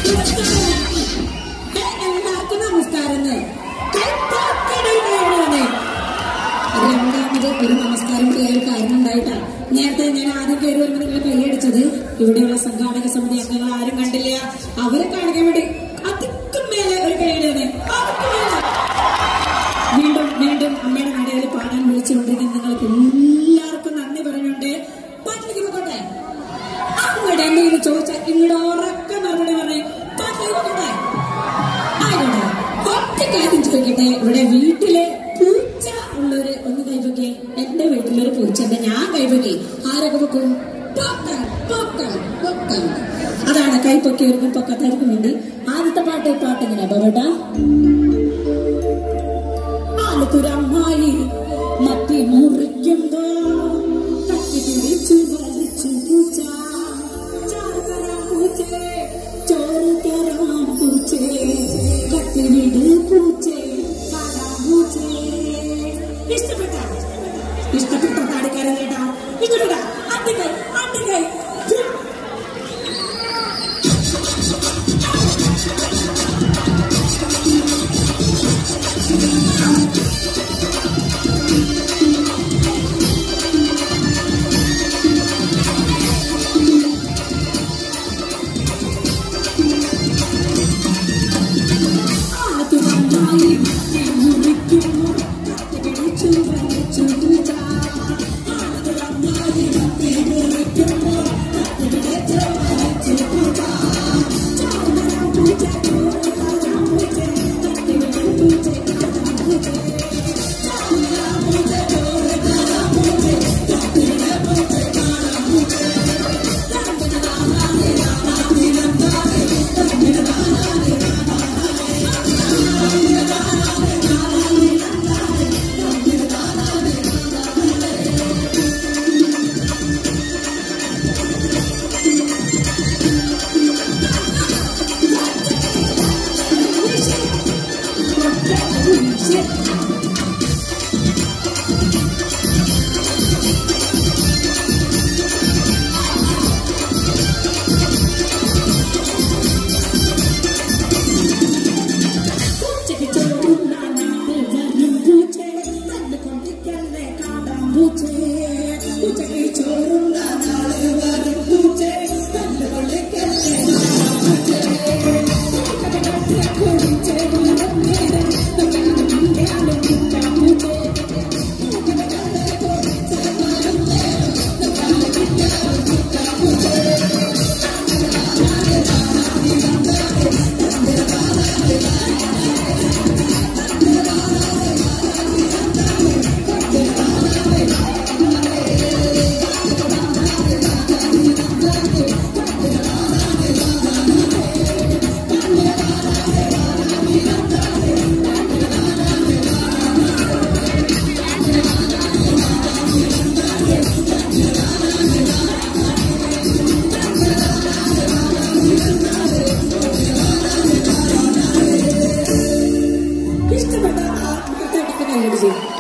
എല്ലാവർക്കും നമസ്കാരം. രണ്ടാമത് ഒരു നമസ്കാരം ചെയ്യാൻ കാരണം ഉണ്ടായിട്ടാ. നേരത്തെ ഞാൻ ആദ്യം കയറി വരുമ്പോൾ നിങ്ങൾ കൈയടിച്ചത് ഇവിടെയുള്ള സംഘാടക സമിതി അംഗങ്ങൾ ആരും കണ്ടില്ല. അവരെ കാണിക്കാൻ വേണ്ടി അതിക്കും മേലെ ഒരു കൈയടിയാണ്. വീണ്ടും വീണ്ടും അമ്മയുടെ നടയിൽ പാടാൻ വിളിച്ചുകൊണ്ടിരിക്കുന്ന നിങ്ങൾക്ക് എല്ലാവർക്കും നന്ദി പറഞ്ഞുകൊണ്ട് പാട്ടിലേക്ക് പോകട്ടെ. അങ്ങോട്ട് എന്തെങ്കിലും ചോദിച്ചാൽ ഇങ്ങോട്ട് ഉറക്കം മറുപടി പറഞ്ഞേ പാട്ടിലേക്ക് പോകട്ടെ. ആയിക്കോട്ടെ, ഒറ്റ കാര്യം ചോദിക്കട്ടെ. ഇവിടെ വീട്ടിലെ പൂച്ച ഉള്ളവര് ഒന്ന് കൈവക്കെ. എന്റെ വീട്ടിലൊരു പൂച്ചന്റെ ഞാൻ കൈവക്കെ. ആരൊക്കെ വെക്കും? അതാണ് കൈപ്പൊക്കിയവർക്കും പൊക്കത്താർക്കും വേണ്ടി ആദ്യത്തെ പാട്ട് ഇങ്ങനെ ബേട്ടാ. ആലത്തുരമ്മായി മത്തി മുറിക്കുമ്പോ കത്തി പിടിച്ചു വലിച്ചു പൂച്ച. ചോറ് തരാം പൂച്ചേ, കത്തി വിട് പൂച്ചേ, പൂച്ചേ. ഇഷ്ടപ്പെട്ട പാടിക്കാരൻ കേട്ടാ. ഇങ്ങോട്ടാ അട്ടിക്കൈ അട്ടിക്കൈ.